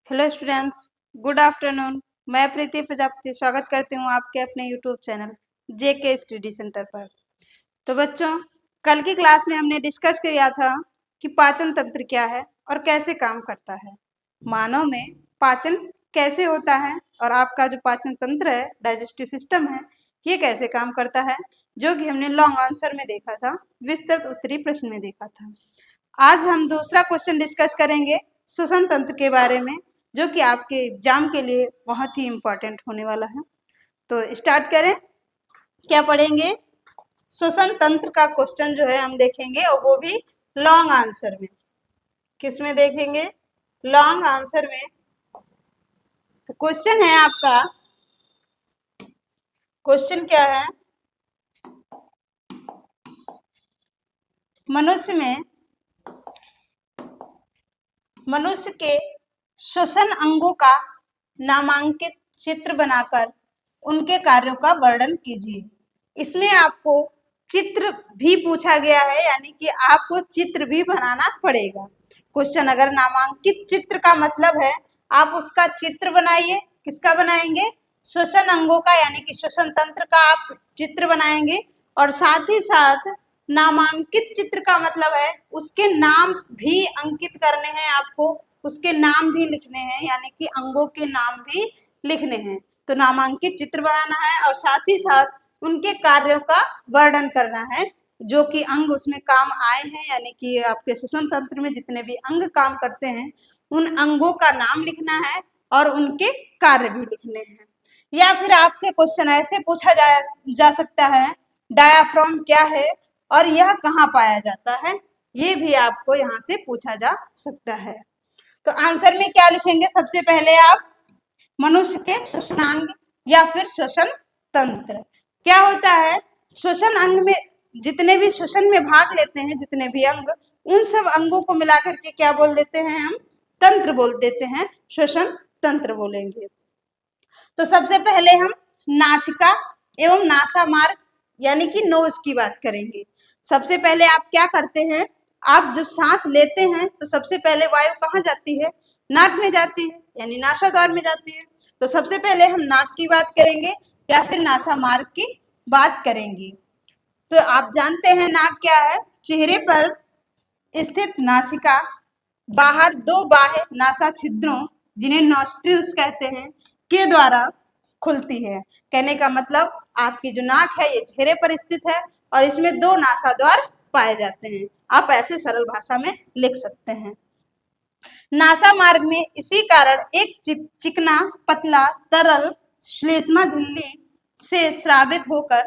Hello students, good afternoon. मैं प्रीति प्रजापति स्वागत करती हूँ आपके अपने यूट्यूब चैनल जेके स्टडी सेंटर पर। तो बच्चों, कल की क्लास में हमने डिस्कस किया था कि पाचन तंत्र क्या है और कैसे काम करता है, मानव में पाचन कैसे होता है और आपका जो पाचन तंत्र है, डाइजेस्टिव सिस्टम है, ये कैसे काम करता है, जो कि हमने लॉन्ग आंसर में देखा था, विस्तृत उत्तरी प्रश्न में देखा था। आज हम दूसरा क्वेश्चन डिस्कस करेंगे श्वसन तंत्र के बारे में, जो कि आपके एग्जाम के लिए बहुत ही इम्पोर्टेंट होने वाला है। तो स्टार्ट करें। क्या पढ़ेंगे? श्वसन तंत्र का क्वेश्चन जो है हम देखेंगे, और वो भी लॉन्ग आंसर में। किस में देखेंगे? लॉन्ग आंसर में। तो क्वेश्चन है आपका, क्वेश्चन क्या है? मनुष्य के श्वसन अंगों का नामांकित चित्र बनाकर उनके कार्यों का वर्णन कीजिए। इसमें आपको चित्र भी पूछा गया है, यानी कि आपको चित्र भी बनाना पड़ेगा। क्वेश्चन अगर नामांकित चित्र का मतलब है आप उसका चित्र बनाइए। किसका बनाएंगे? श्वसन अंगों का, यानी कि श्वसन तंत्र का आप चित्र बनाएंगे। और साथ ही साथ नामांकित चित्र का मतलब है उसके नाम भी अंकित करने हैं आपको, उसके नाम भी लिखने हैं, यानी कि अंगों के नाम भी लिखने हैं। तो नामांकित चित्र बनाना है और साथ ही साथ उनके कार्यों का वर्णन करना है, जो कि अंग उसमें काम आए हैं, यानी कि आपके श्वसन तंत्र में जितने भी अंग काम करते हैं उन अंगों का नाम लिखना है और उनके कार्य भी लिखने हैं। या फिर आपसे क्वेश्चन ऐसे पूछा जा सकता है, डायाफ्राम क्या है और यह कहाँ पाया जाता है, ये भी आपको यहाँ से पूछा जा सकता है। तो आंसर में क्या लिखेंगे? सबसे पहले आप मनुष्य के श्वसनांग या फिर श्वसन तंत्र। क्या होता है? श्वसन अंग में जितने भी श्वसन में भाग लेते हैं, जितने भी अंग, उन सब अंगों को मिलाकर के क्या बोल देते हैं? हम तंत्र बोल देते हैं, श्वसन तंत्र बोलेंगे। तो सबसे पहले हम नासिका एवं नासा मार्ग यानी कि नोज की बात करेंगे। सबसे पहले आप क्या करते हैं? आप जब सांस लेते हैं तो सबसे पहले वायु कहाँ जाती है? नाक में जाती है, यानी नासा द्वार में जाती है। तो सबसे पहले हम नाक की बात करेंगे या फिर नासा मार्ग की बात करेंगे। तो आप जानते हैं नाक क्या है? चेहरे पर स्थित नासिका बाहर दो बाह्य नासा छिद्रों, जिन्हें नॉस्ट्रिल्स कहते हैं, के द्वारा खुलती है। कहने का मतलब आपकी जो नाक है ये चेहरे पर स्थित है और इसमें दो नासा द्वार पाए जाते हैं। आप ऐसे सरल भाषा में लिख सकते हैं। नासा मार्ग में इसी कारण एक चिकना पतला तरल श्लेष्मा झिल्ली से स्रावित होकर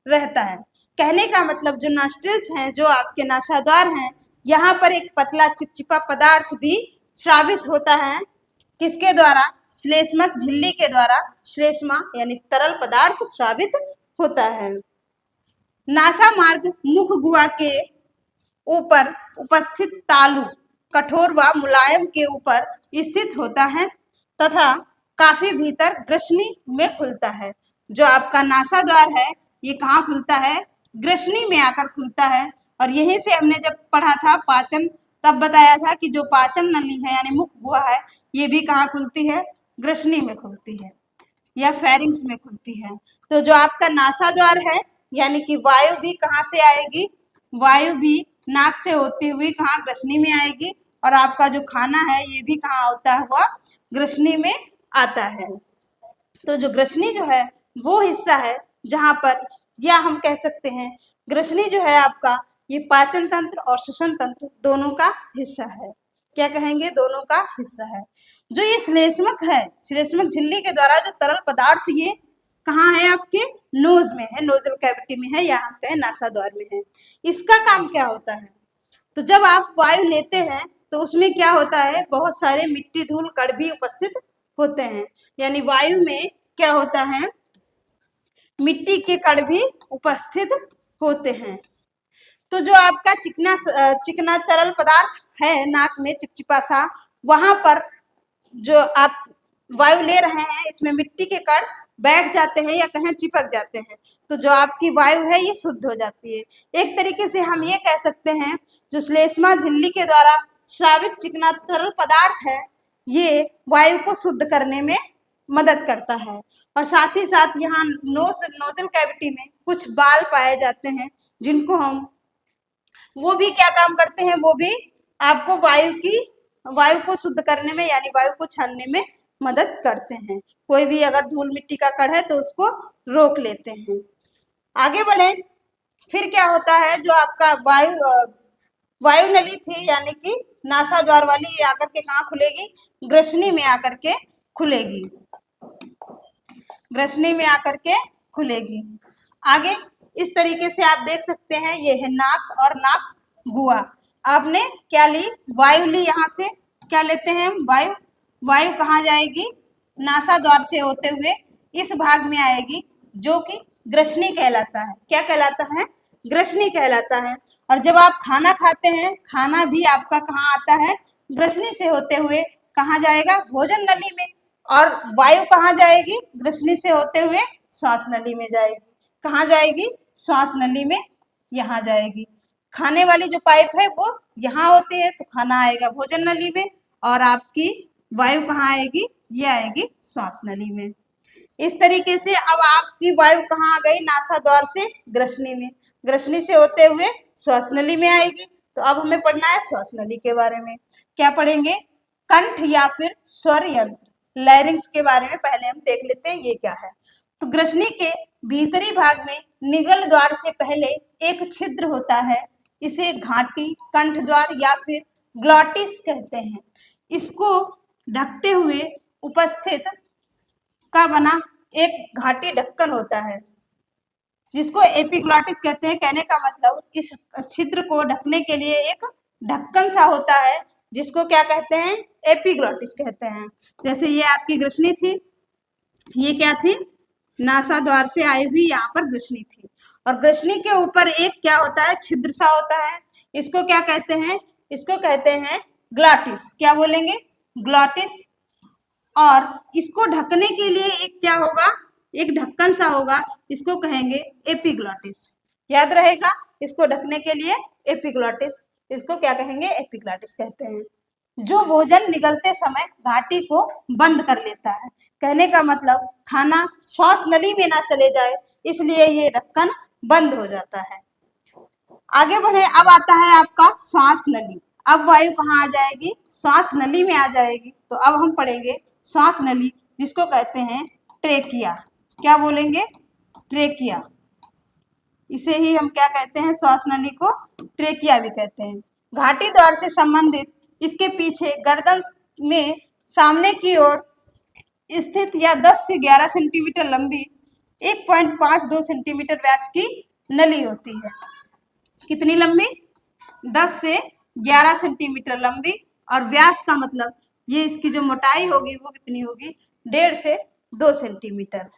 रहता है। कहने का मतलब जो नॉस्ट्रिल्स हैं, जो आपके नासाद्वार हैं, यहाँ पर एक पतला चिपचिपा पदार्थ भी स्रावित होता है। किसके द्वारा? श्लेष्मक झिल्ली के द्वारा श्लेष्मा यानी तरल पदार्थ स्रावित होता है। नासा मार्ग मुख गुहा के ऊपर उपस्थित तालु कठोर व मुलायम के ऊपर स्थित होता है तथा काफी भीतर ग्रसनी में खुलता है। जो आपका नासा द्वार है ये कहाँ खुलता है? ग्रसनी में आकर खुलता है। और यहीं से हमने जब पढ़ा था पाचन, तब बताया था कि जो पाचन नली है यानी मुख गुहा है, ये भी कहाँ खुलती है? ग्रसनी में खुलती है या फेरिंग्स में खुलती है। तो जो आपका नासा द्वार है, यानी कि वायु भी कहाँ से आएगी? वायु भी नाक से होती हुई कहाँ? ग्रसनी में आएगी। और आपका जो खाना है ये भी कहाँ होता हुआ? ग्रसनी में आता है। तो जो ग्रसनी जो है वो हिस्सा है जहाँ पर, या हम कह सकते हैं ग्रसनी जो है आपका, ये पाचन तंत्र और श्वसन तंत्र दोनों का हिस्सा है। क्या कहेंगे? दोनों का हिस्सा है। जो ये श्लेष्मक है, श्लेष्मक झिल्ली के द्वारा जो तरल पदार्थ, ये कहाँ है? आपके नोज में है, नोजल कैविटी में है, या हम कहें नासा द्वार में है। इसका काम क्या होता है? तो जब आप वायु लेते हैं तो उसमें क्या होता है? बहुत सारे मिट्टी धूल कण भी उपस्थित होते हैं, यानी वायु में क्या होता है? मिट्टी के कण भी उपस्थित होते हैं। तो जो आपका चिकना तरल पदार्थ है नाक में, चिपचिपा सा, वहां पर जो आप वायु ले रहे हैं इसमें मिट्टी के कण बैठ जाते हैं या कहें चिपक जाते हैं। तो जो आपकी वायु है ये शुद्ध हो जाती है। एक तरीके से हम ये कह सकते हैं जो श्लेष्मा झिल्ली के द्वारा स्रावित चिकना तरल पदार्थ है, ये वायु को शुद्ध करने में मदद करता है। और साथ ही साथ यहाँ नोजल कैविटी में कुछ बाल पाए जाते हैं, जिनको हम, वो भी क्या काम करते हैं, वो भी आपको वायु को शुद्ध करने में यानी वायु को छानने में मदद करते हैं। कोई भी अगर धूल मिट्टी का कण है तो उसको रोक लेते हैं। आगे बढ़े, फिर क्या होता है, जो आपका वायु नली थी यानी कि नासा द्वार वाली, ये आकर के कहाँ खुलेगी, ग्रसनी में आकर के खुलेगी, ग्रसनी में आकर के खुलेगी। आगे इस तरीके से आप देख सकते हैं, ये है नाक और नाक गुहा। आपने क्या ली, वायु ली, यहाँ से क्या लेते हैं, वायु कहाँ जाएगी, नासा द्वार से होते हुए इस भाग में आएगी, जो कि ग्रसनी कहलाता है। क्या कहलाता है, ग्रसनी कहलाता है। और जब आप खाना खाते हैं, खाना भी आपका कहाँ आता है, ग्रसनी से होते हुए कहाँ जाएगा, भोजन नली में। और वायु कहाँ जाएगी, ग्रसनी से होते हुए श्वास नली में जाएगी। कहाँ जाएगी, श्वास नली में, यहाँ जाएगी। खाने वाली जो पाइप है वो यहाँ होती है, तो खाना आएगा भोजन नली में, और आपकी वायु कहाँ आएगी, ये आएगी श्वास नली में। इस तरीके से अब आपकी वायु कहाँ आ गई, नासा द्वार से ग्रसनी में, ग्रसनी से होते हुए श्वास नली में आएगी। तो अब हमें पढ़ना है श्वास नली के बारे में। क्या पढ़ेंगे, कंठ या फिर स्वर यंत्र, लैरिंग्स के बारे में पहले हम देख लेते हैं, ये क्या है। तो ग्रसनी के भीतरी भाग में निगल द्वार से पहले एक छिद्र होता है, इसे घाटी, कंठ द्वार या फिर ग्लॉटिस कहते हैं। इसको ढकते हुए उपस्थित का बना एक घाटी ढक्कन होता है, जिसको एपिग्लॉटिस कहते हैं। कहने का मतलब इस छिद्र को ढकने के लिए एक ढक्कन सा होता है, जिसको क्या कहते हैं, एपिग्लॉटिस कहते हैं। जैसे ये आपकी ग्रसनी थी, ये क्या थी, नासा द्वार से आई हुई यहाँ पर ग्रसनी थी, और ग्रसनी के ऊपर एक क्या होता है, छिद्र सा होता है। इसको क्या कहते हैं, इसको कहते हैं ग्लॉटिस। क्या बोलेंगे, ग्लॉटिस। और इसको ढकने के लिए एक क्या होगा, एक ढक्कन सा होगा, इसको कहेंगे एपिग्लॉटिस। याद रहेगा, इसको ढकने के लिए एपिग्लॉटिस, इसको क्या कहेंगे, एपिग्लॉटिस कहते हैं। जो भोजन निगलते समय घाटी को बंद कर लेता है। कहने का मतलब खाना श्वास नली में ना चले जाए, इसलिए ये ढक्कन बंद हो जाता है। आगे बढ़े, अब आता है आपका श्वास नली। अब वायु कहाँ आ जाएगी, श्वास नली में आ जाएगी। तो अब हम पढ़ेंगे श्वास नली, जिसको कहते हैं ट्रेकिया। क्या बोलेंगे, ट्रेकिया। इसे ही हम क्या कहते हैं, श्वास नली को ट्रेकिया भी कहते हैं। घाटी द्वार से संबंधित इसके पीछे गर्दन में सामने की ओर स्थित या 10 से 11 सेंटीमीटर लंबी 1.52 सेंटीमीटर व्यास की नली होती है। कितनी लंबी, 10 से 11 सेंटीमीटर लंबी, और व्यास का मतलब ये इसकी जो मोटाई होगी वो कितनी होगी, 1.5 से 2 सेंटीमीटर।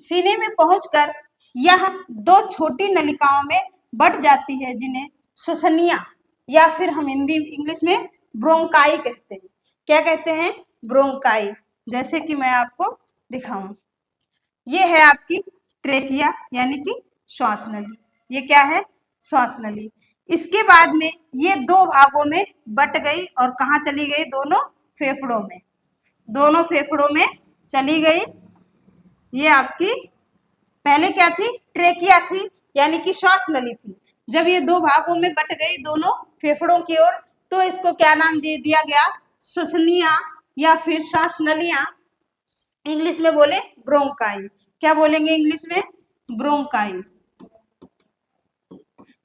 सीने में पहुंचकर यह 2 छोटी नलिकाओं में बट जाती है, जिन्हें श्वसनिया या फिर हम इंग्लिश में ब्रोंकाई कहते हैं। क्या कहते हैं, ब्रोंकाई। जैसे कि मैं आपको दिखाऊं, ये है आपकी ट्रेकिया यानी कि श्वास नली। ये क्या है, श्वास नली। इसके बाद में ये 2 भागों में बट गई और कहाँ चली गई, दोनों फेफड़ों में, दोनों फेफड़ों में चली गई। ये आपकी पहले क्या थी, ट्रेकिया थी यानी कि श्वास नली थी। जब ये 2 भागों में बट गई दोनों फेफड़ों की ओर, तो इसको क्या नाम दे दिया गया, श्वसनिया या फिर श्वास नलियां। इंग्लिश में बोले ब्रोंकाई। क्या बोलेंगे इंग्लिश में, ब्रोंकाई।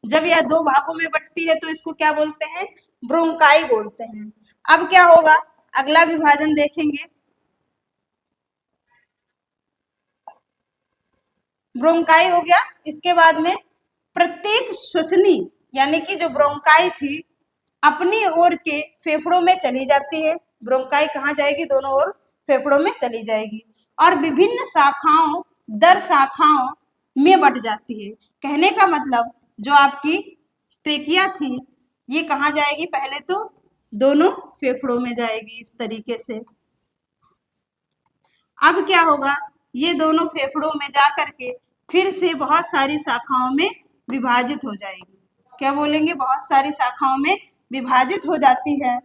जब यह 2 भागों में बटती है तो इसको क्या बोलते हैं, ब्रोंकाई बोलते हैं। अब क्या होगा, अगला विभाजन देखेंगे। ब्रोंकाई हो गया। इसके बाद में प्रत्येक श्वसनी यानी कि जो ब्रोंकाई थी अपनी ओर के फेफड़ों में चली जाती है। ब्रोंकाई कहाँ जाएगी, दोनों ओर फेफड़ों में चली जाएगी, और विभिन्न शाखाओं दर शाखाओं में बट जाती है। कहने का मतलब जो आपकी ट्रेकिया थी ये कहाँ जाएगी, पहले तो दोनों फेफड़ों में जाएगी इस तरीके से। अब क्या होगा, ये दोनों फेफड़ों में जा करके फिर से बहुत सारी शाखाओं में विभाजित हो जाएगी। क्या बोलेंगे, बहुत सारी शाखाओं में विभाजित हो जाती है।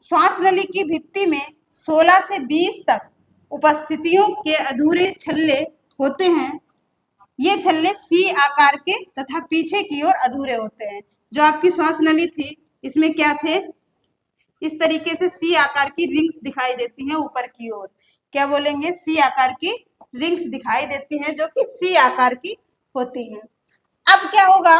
श्वास नली की भित्ति में 16 से 20 तक उपस्थितियों के अधूरे छल्ले होते हैं। ये छल्ले सी आकार के तथा पीछे की ओर अधूरे होते हैं। जो आपकी श्वास नली थी इसमें क्या थे, इस तरीके से सी आकार की रिंग्स दिखाई देती हैं ऊपर की ओर। क्या बोलेंगे, सी आकार की रिंग्स दिखाई देती हैं जो कि सी आकार की होती हैं। अब क्या होगा,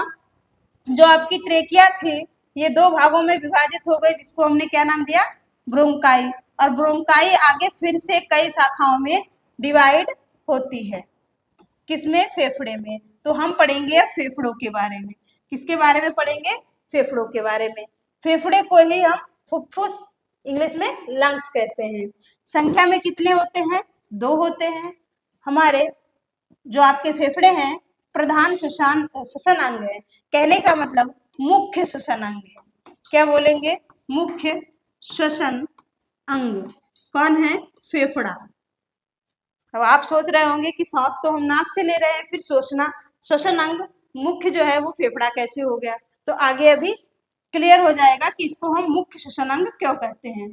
जो आपकी ट्रेकिया थी ये दो भागों में विभाजित हो गई, जिसको हमने क्या नाम दिया, ब्रोंकाई। और ब्रोंकाई आगे फिर से कई शाखाओं में डिवाइड होती है। किसमें, फेफड़े में। तो हम पढ़ेंगे फेफड़ों के बारे में। किसके बारे में पढ़ेंगे, फेफड़ों के बारे में। फेफड़े को ही हम फुफ्फुस, इंग्लिश में लंग्स कहते हैं। संख्या में कितने होते हैं, 2 होते हैं। हमारे जो आपके फेफड़े हैं प्रधान श्वसन अंग है। कहने का मतलब मुख्य श्वसन अंग है। क्या बोलेंगे, मुख्य श्वसन अंग कौन है, फेफड़ा। अब आप सोच रहे होंगे कि सांस तो हम नाक से ले रहे हैं, फिर श्वसन अंग मुख्य जो है वो फेफड़ा कैसे हो गया। तो आगे अभी क्लियर हो जाएगा कि इसको हम मुख्य श्वसन अंग क्यों कहते हैं।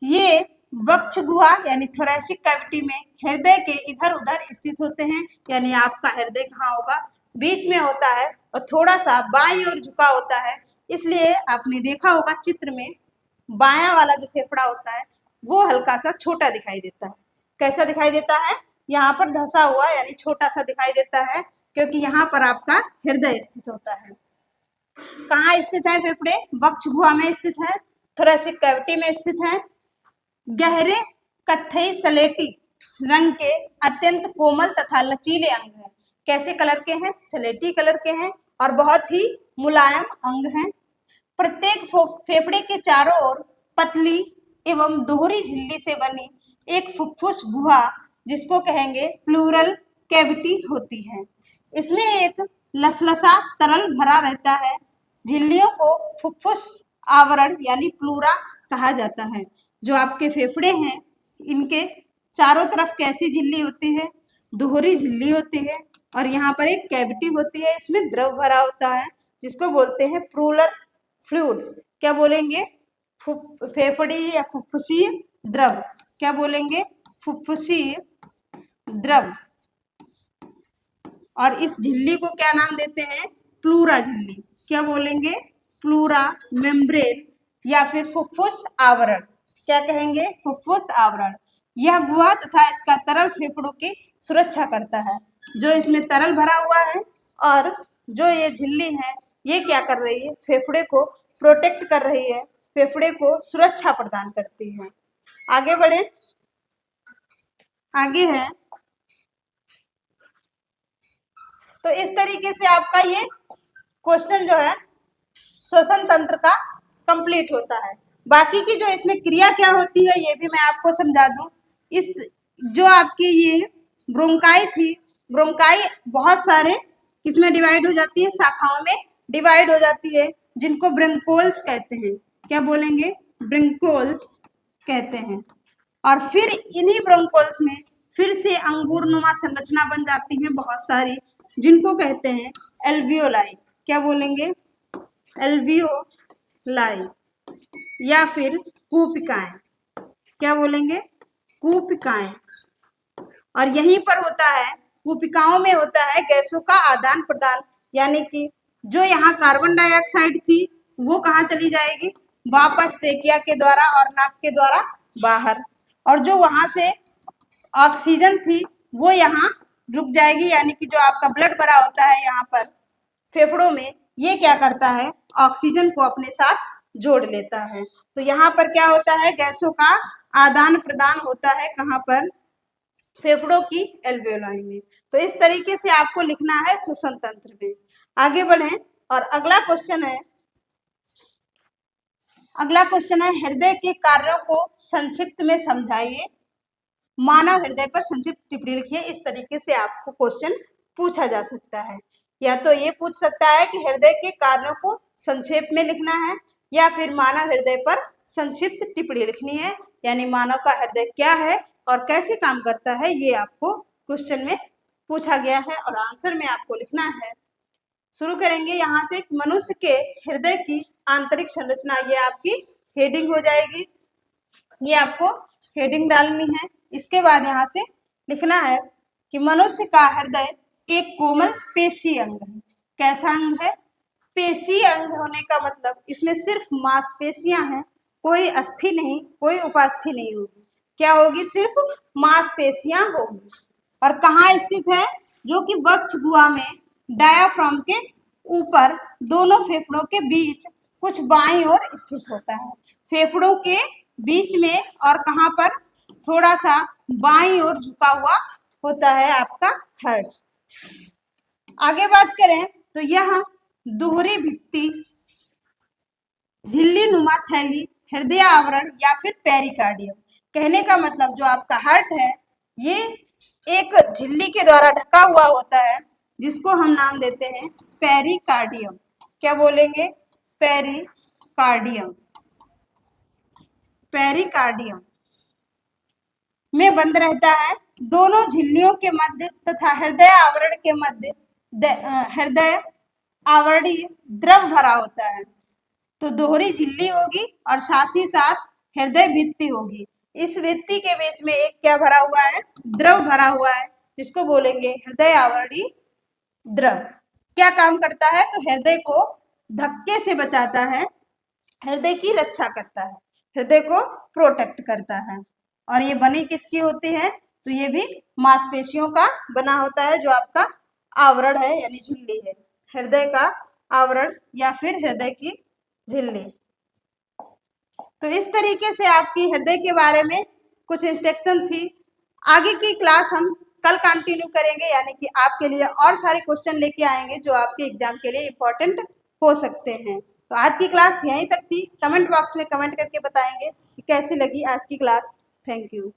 ये वक्ष गुहा यानी थोरैसिक कैविटी में हृदय के इधर उधर स्थित होते हैं। यानी आपका हृदय कहाँ होगा, बीच में होता है और थोड़ा सा बाईं ओर झुका होता है। इसलिए आपने देखा होगा चित्र में बायां वाला जो फेफड़ा होता है वो हल्का सा छोटा दिखाई देता है। कैसा दिखाई देता है, यहाँ पर धंसा हुआ यानी छोटा सा दिखाई देता है, क्योंकि यहाँ पर आपका हृदय स्थित होता है। कहाँ स्थित है फेफड़े, वक्ष गुहा में स्थित है, थोरैसिक कैविटी में स्थित है। गहरे कत्थई सलेटी रंग के अत्यंत कोमल तथा लचीले अंग हैं। कैसे कलर के हैं, सलेटी कलर के हैं और बहुत ही मुलायम अंग हैं। प्रत्येक फेफड़े के चारों ओर पतली एवं दोहरी झिल्ली से बनी एक फुफ्फुस गुहा, जिसको कहेंगे प्लूरल कैविटी होती है। इसमें एक लसलसा तरल भरा रहता है। झिल्लियों को फुफ्फुस आवरण यानी प्लूरा कहा जाता है। जो आपके फेफड़े हैं इनके चारों तरफ कैसी झिल्ली होती है, दोहरी झिल्ली होती है और यहाँ पर एक कैविटी होती है, इसमें द्रव भरा होता है जिसको बोलते हैं प्लूरल फ्लूइड। क्या बोलेंगे, फेफड़ी या फुफ्फुसी द्रव। क्या बोलेंगे, फुफ्फुसी द्रव। और इस झिल्ली को क्या नाम देते हैं, प्लूरा झिल्ली। क्या बोलेंगे, प्लूरा मेम्ब्रेन या फिर फुफ्फुस आवरण। क्या कहेंगे, फुफ्फुस आवरण। यह गुहा तथा इसका तरल फेफड़ों की सुरक्षा करता है। जो इसमें तरल भरा हुआ है और जो ये झिल्ली है ये क्या कर रही है, फेफड़े को प्रोटेक्ट कर रही है, फेफड़े को सुरक्षा प्रदान करती है। आगे बढ़े, आगे है तो इस तरीके से आपका ये क्वेश्चन जो है श्वसन तंत्र का कंप्लीट होता है। बाकी की जो इसमें क्रिया क्या होती है ये भी मैं आपको समझा दूं। इस जो आपकी ये ब्रोंकाई थी, ब्रोंकाई बहुत सारे किसमें डिवाइड हो जाती है, शाखाओं में डिवाइड हो जाती है, जिनको ब्रोंकोल्स कहते हैं। क्या बोलेंगे, ब्रोंकोल्स कहते हैं। और फिर इन्हीं ब्रोंकोल्स में फिर से अंगूर नुमा संरचना बन जाती है बहुत सारी, जिनको कहते हैं एल्वियोलाई। क्या बोलेंगे, एल्वियोलाई या फिर कूपिकाएं। क्या बोलेंगे, कूपिकाएं। और यहीं पर होता है, कूपिकाओं में होता है गैसों का आदान प्रदान। यानी कि जो यहाँ कार्बन डाइऑक्साइड थी वो कहाँ चली जाएगी, वापस ट्रेकिया के द्वारा और नाक के द्वारा बाहर। और जो वहां से ऑक्सीजन थी वो यहाँ रुक जाएगी। यानी कि जो आपका ब्लड भरा होता है यहाँ पर फेफड़ों में, ये क्या करता है, ऑक्सीजन को अपने साथ जोड़ लेता है। तो यहाँ पर क्या होता है, गैसों का आदान प्रदान होता है, कहाँ पर, फेफड़ों की एल्वियोलाई में। तो इस तरीके से आपको लिखना है श्वसन तंत्र में। आगे बढ़ें और अगला क्वेश्चन है, हृदय के कार्यों को संक्षिप्त में समझाइए। मानव हृदय पर संक्षिप्त टिप्पणी लिखिए। इस तरीके से आपको क्वेश्चन पूछा जा सकता है। या तो ये पूछ सकता है कि हृदय के कार्यों को संक्षेप में लिखना है, या फिर मानव हृदय पर संक्षिप्त टिप्पणी लिखनी है। यानी मानव का हृदय क्या है और कैसे काम करता है, ये आपको क्वेश्चन में पूछा गया है और आंसर में आपको लिखना है। शुरू करेंगे यहाँ से, मनुष्य के हृदय की आंतरिक संरचना। ये आपकी हेडिंग हो जाएगी, ये आपको हेडिंग डालनी है। इसके बाद यहाँ से लिखना है कि मनुष्य का हृदय एक कोमल पेशी अंग है। कैसा अंग है? पेशी अंग होने का मतलब इसमें सिर्फ मांसपेशियां हैं, कोई अस्थि नहीं, कोई उपास्थि नहीं होगी। क्या होगी? सिर्फ मांसपेशियां होगी। और कहाँ स्थित है? जो कि वक्ष गुहा में डायाफ्राम के ऊपर दोनों फेफड़ों के बीच कुछ बाईं ओर स्थित होता है। फेफड़ों के बीच में और कहाँ पर? थोड़ा सा बाईं ओर झुका हुआ होता है आपका हार्ट। आगे बात करें तो यह दोहरी भित्ति, झिल्ली नुमा थैली, हृदय आवरण या फिर पेरिकार्डियम। कहने का मतलब जो आपका हार्ट है ये एक झिल्ली के द्वारा ढका हुआ होता है, जिसको हम नाम देते हैं पेरिकार्डियम। क्या बोलेंगे? पेरिकार्डियम। पेरिकार्डियम में बंद रहता है। दोनों झिल्लियों के मध्य तथा हृदय आवरण के मध्य हृदय आवरणीय द्रव भरा होता है। तो दोहरी झिल्ली होगी और साथ ही साथ हृदय भित्ति होगी। इस भित्ति के बीच में एक क्या भरा हुआ है? द्रव भरा हुआ है, जिसको बोलेंगे हृदय आवरणीय द्रव। क्या काम करता है? तो हृदय को धक्के से बचाता है, हृदय की रक्षा करता है, हृदय को प्रोटेक्ट करता है। और ये बनी किसकी होती है? तो ये भी मांसपेशियों का बना होता है, जो आपका आवरण है यानी झिल्ली है, हृदय का आवरण या फिर हृदय की झिल्ली। तो इस तरीके से आपकी हृदय के बारे में कुछ इंस्ट्रक्शन थी। आगे की क्लास हम कल कंटिन्यू करेंगे, यानी कि आपके लिए और सारे क्वेश्चन लेके आएंगे जो आपके एग्जाम के लिए इम्पोर्टेंट हो सकते हैं। तो आज की क्लास यहीं तक थी। कमेंट बॉक्स में कमेंट करके बताएंगे कि कैसी लगी आज की क्लास। Thank you.